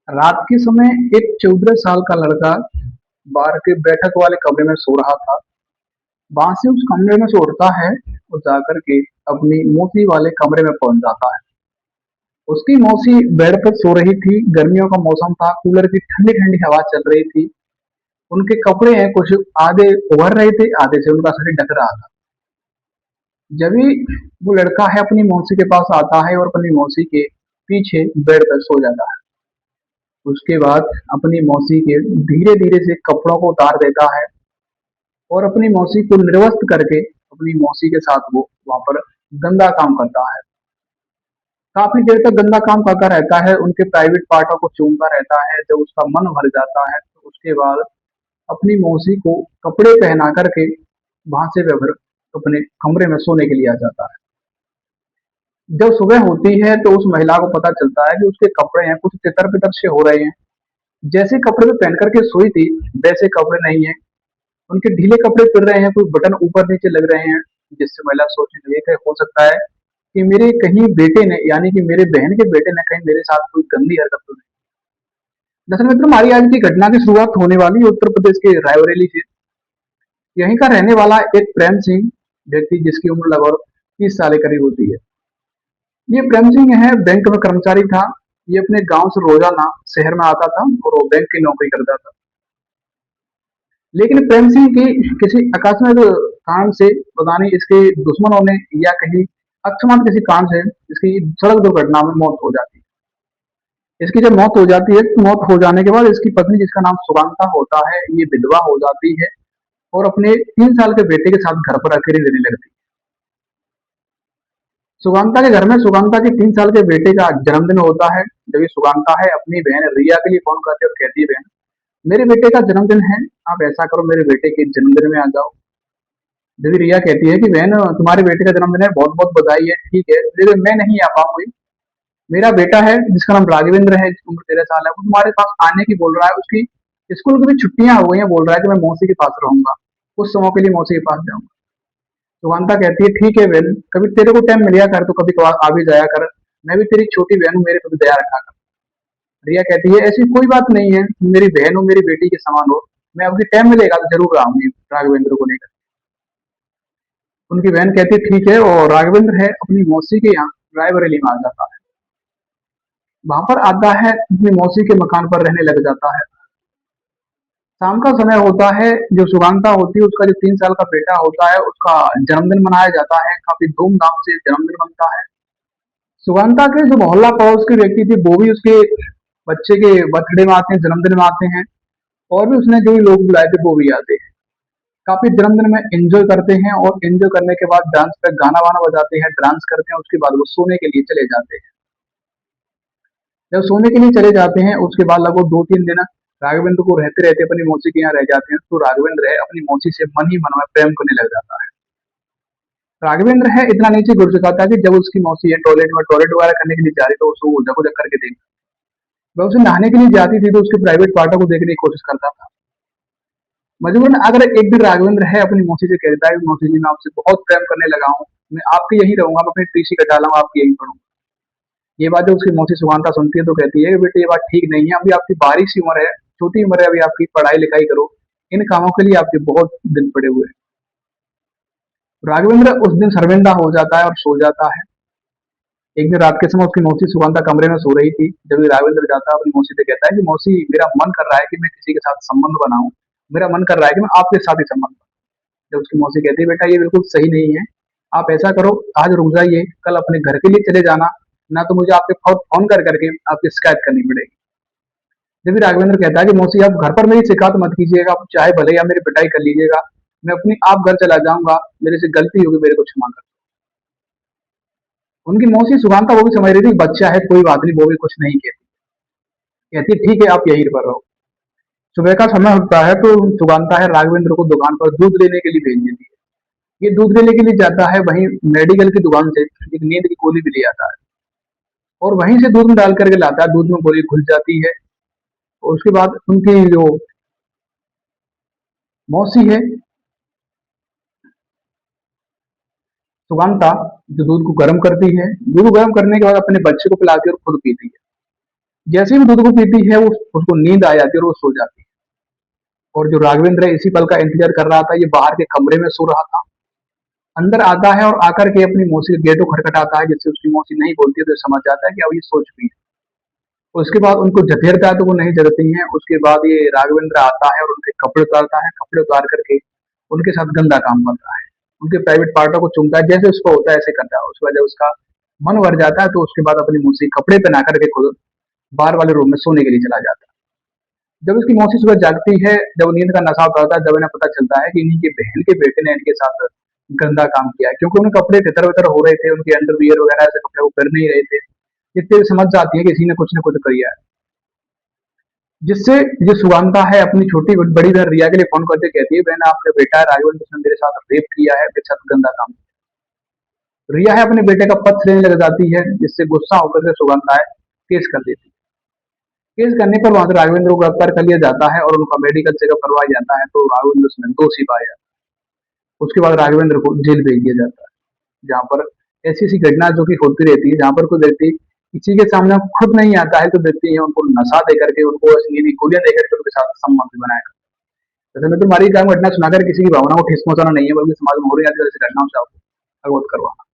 रात के समय एक 14 साल का लड़का बाहर के बैठक वाले कमरे में सो रहा था। वहां से उस कमरे में से उठता है और जाकर के अपनी मौसी वाले कमरे में पहुंच जाता है। उसकी मौसी बेड पर सो रही थी। गर्मियों का मौसम था, कूलर की ठंडी ठंडी हवा चल रही थी। उनके कपड़े हैं कुछ आधे उभर रहे थे, आधे से उनका शरीर ढक रहा था। जब भी वो लड़का है अपनी मौसी के पास आता है और अपनी मौसी के पीछे बेड पर सो जाता है। उसके बाद अपनी मौसी के धीरे धीरे से कपड़ों को उतार देता है और अपनी मौसी को निर्वस्त्र करके अपनी मौसी के साथ वो वहां पर गंदा काम करता है। काफी देर तक गंदा काम करता रहता है, उनके प्राइवेट पार्टों को चूमता रहता है। जब उसका मन भर जाता है तो उसके बाद अपनी मौसी को कपड़े पहना करके वहां से वह फिर अपने कमरे में सोने के लिए आ जाता है। जब सुबह होती है तो उस महिला को पता चलता है कि उसके कपड़े हैं कुछ तितर बितर से हो रहे हैं। जैसे कपड़े वो पहन करके सोई थी वैसे कपड़े नहीं है, उनके ढीले कपड़े फिर रहे हैं, कोई बटन ऊपर नीचे लग रहे हैं। जिससे महिला सोचने लगी कि हो सकता है कि मेरे कहीं बेटे ने यानी कि मेरे बहन के बेटे ने कहीं मेरे साथ कोई गंदी हरकत तो नहीं। दरअसल मित्रों, हमारी आज की घटना की शुरुआत होने वाली है उत्तर प्रदेश के रायबरेली से। यहीं का रहने वाला एक प्रेम सिंह व्यक्ति जिसकी उम्र लगभग 30 साल के करीब होती है। ये प्रेम सिंह है, बैंक में कर्मचारी था। ये अपने गांव से रोजाना शहर में आता था और वो बैंक की नौकरी करता था। लेकिन प्रेम सिंह की किसी आकस्मिक कारण से, पता नहीं इसके दुश्मनों ने या कहीं अकस्मात किसी कारण से इसकी सड़क दुर्घटना में मौत हो जाती है। इसकी जब मौत हो जाती है तो मौत हो जाने के बाद इसकी पत्नी जिसका नाम सुगंधा होता है ये विधवा हो जाती है और अपने 3 साल के बेटे के साथ घर पर अकेली रहने लगती है। सुगंधा के घर में सुगंधा के 3 साल के बेटे का जन्मदिन होता है। जब ये सुगंधा है अपनी बहन रिया के लिए फोन करती है और कहती है, बहन मेरे बेटे का जन्मदिन है, आप ऐसा करो मेरे बेटे के जन्मदिन में आ जाओ। जब रिया कहती है कि बहन तुम्हारे बेटे का जन्मदिन है, बहुत बहुत बधाई है, ठीक है लेकिन मैं नहीं आ पाऊंगी। मेरा बेटा है जिसका नाम राघवेंद्र है, उम्र 13 साल है, वो तुम्हारे पास आने की बोल रहा है। उसकी स्कूल की भी छुट्टियां हो गई हैं, बोल रहा है कि मैं मौसी के पास रहूंगा, कुछ समय के लिए मौसी के पास जाऊंगा। सुगंधा कहती है ठीक है बहन, कभी तेरे को टाइम मिलिया कर तो कभी कभार आ भी जाया कर, मैं भी तेरी छोटी बहन हूँ, मेरे पे भी दया रखा कर। रिया कहती है ऐसी कोई बात नहीं है, तुम मेरी बहन हो, मेरी बेटी के समान हो, मैं अभी टाइम मिलेगा तो जरूर आऊंगी राघवेंद्र को लेकर। उनकी बहन कहती है ठीक है, और राघवेंद्र है अपनी मौसी के यहाँ रायबरेली में आ जाता है। वहां पर आता है, अपनी मौसी के मकान पर रहने लग जाता है। शाम का समय होता है, जो सुगंधा होती है उसका जो 3 साल का बेटा होता है उसका जन्मदिन मनाया जाता है, काफी धूमधाम से जन्मदिन मनता है। सुगंधा के जो मोहल्ला पड़ोस के व्यक्ति थे वो भी उसके बच्चे के बर्थडे में आते हैं, जन्मदिन में आते हैं। और भी उसने जो भी लोग बुलाए थे वो भी आते हैं। काफी जन्मदिन में एंजॉय करते हैं और एंजॉय करने के बाद डांस पे गाना वाना बजाते हैं, डांस करते हैं, उसके बाद वो सोने के लिए चले जाते हैं। जब सोने के लिए चले जाते हैं उसके बाद लगभग 2-3 दिन राघवेंद्र को रहते रहते अपनी मौसी के यहाँ रह जाते हैं, तो राघवेंद्र है अपनी मौसी से मन ही मन में प्रेम करने लग जाता है। राघवेंद्र है इतना नीचे गिर चुका था कि जब उसकी मौसी है टॉयलेट वगैरह करने के लिए जा रही तो उसको जगह जग करके देख, वह उसे नहाने के लिए जाती थी तो उसके प्राइवेट पार्टों को देखने की कोशिश करता था। मजबूरन अगर एक दिन राघवेंद्र है अपनी मौसी से कहता है कि मौसी जी मैं आपसे बहुत प्रेम करने लगा हूँ, मैं आपके यहीं रहूंगा, मैं अपनी टीसी कटा लूंगा, आपके यहीं पढ़ूंगा। ये बात जब उसकी मौसी सुगंधा सुनती है तो कहती है कि बेटे ये बात ठीक नहीं है, अभी आपकी बारिश सी उम्र है, छोटी उम्र है, अभी आपकी पढ़ाई लिखाई करो, इन कामों के लिए आपके बहुत दिन पड़े हुए हैं। राघवेंद्र उस दिन शर्मिंदा हो जाता है और सो जाता है। एक दिन रात के समय उसकी मौसी सुगंधा कमरे में सो रही थी। जब ये राघवेंद्र जाता है अपनी मौसी से कहता है कि मौसी मेरा मन कर रहा है कि मैं किसी के साथ संबंध बनाऊं, मेरा मन कर रहा है कि मैं आपके साथ ही संबंध बनाऊं। जब उसकी मौसी कहती है बेटा ये बिल्कुल सही नहीं है, आप ऐसा करो आज रुक जाइए, कल अपने घर के लिए चले जाना, ना तो मुझे आपके फोन कर करके आपकी शिकायत करनी पड़ेगी। जब भी राघवेंद्र कहता है कि मौसी आप घर पर मेरी शिकायत मत कीजिएगा, आप चाहे भले या मेरी पिटाई कर लीजिएगा, मैं अपनी आप घर चला जाऊंगा, मेरे से गलती होगी, मेरे को क्षमा कर। उनकी मौसी सुगंधा वो भी समझ रही थी बच्चा है कोई बात नहीं, वो भी कुछ नहीं कहती। कहती ठीक है आप यहीं पर रहो। सुबह का समय होता है तो सुगंधा है राघवेंद्र को दुकान पर दूध लेने के लिए भेज देती है। ये दूध लेने के लिए जाता है, वहीं मेडिकल की दुकान से एक नींद की गोली भी ले आता है और वहीं से दूध में डाल करके लाता है, दूध में गोली घुल जाती है। और उसके बाद उनकी जो मौसी है सुगंधा जो दूध को गर्म करती है, दूध को गर्म करने के बाद अपने बच्चे को पिलाती है और खुद पीती है। जैसे ही वो दूध को पीती है, वो उसको नींद आ जाती है और वो सो जाती है। और जो राघवेंद्र है इसी पल का इंतजार कर रहा था, ये बाहर के कमरे में सो रहा था। अंदर आता है और आकर के अपनी मौसी के गेट को खटखटाता है, जिससे उसकी मौसी नहीं बोलती है, तो ये समझ जाता है कि अब ये सो चुकी है। उसके बाद उनको झठेरता है तो वो नहीं जगती हैं। उसके बाद ये राघवेंद्र आता है और उनके कपड़े उतारता है, कपड़े उतार करके उनके साथ गंदा काम करता है। उनके प्राइवेट पार्टों को चूमता है, जैसे उसको होता है ऐसे करता है। उसके बाद जब उसका मन भर जाता है तो उसके बाद अपनी मौसी कपड़े पहना करके खुद बाहर वाले रूम में सोने के लिए चला जाता है। जब उसकी मौसी सुबह जागती है, जब वो नींद का नशा उतारता है, जब इन्हें पता चलता है कि इन्हीं की बहन के बेटे ने इनके साथ गंदा काम किया है, क्योंकि उनके कपड़े तितर-बितर हो रहे थे, उनके अंडरवियर वगैरह ऐसे कपड़े वो पहन नहीं रहे थे। जिससे वो समझ जाती है कि इसी ने कुछ न कुछ किया है। जिससे जो सुगंधा है अपनी छोटी बड़ी बहन रिया के लिए फोन करके कहती है, बहन आपका बेटा है राघवेंद्र, उसने मेरे साथ रेप किया है, मेरे साथ गंदा काम किया। रिया है अपने बेटे का पक्ष लेने लग जाती है, जिससे गुस्सा होकर के सुगंधा है केस कर देती है। केस करने पर वहां से राघवेंद्र को गिरफ्तार कर लिया जाता है और उनका मेडिकल चेकअप करवाया जाता है, तो राघवेंद्र उसमें दोषी पाया जाता है। उसके बाद राघवेंद्र को जेल भेज दिया जाता है, जहाँ पर ऐसी ऐसी घटना जो कि होती रहती है, जहाँ पर कोई व्यक्ति किसी के सामने खुद नहीं आता है, तो व्यक्ति है उनको नशा दे करके, उनको नीली गोलियां दे करके उनके साथ संबंध बनाया। जैसे मैं तुम्हारी काम घटना सुनाकर किसी की भावना को ठेस पहुंचाना नहीं है, बल्कि समाज में हो रही आजकल ऐसी घटनाओं से आपको अवगत करवाना।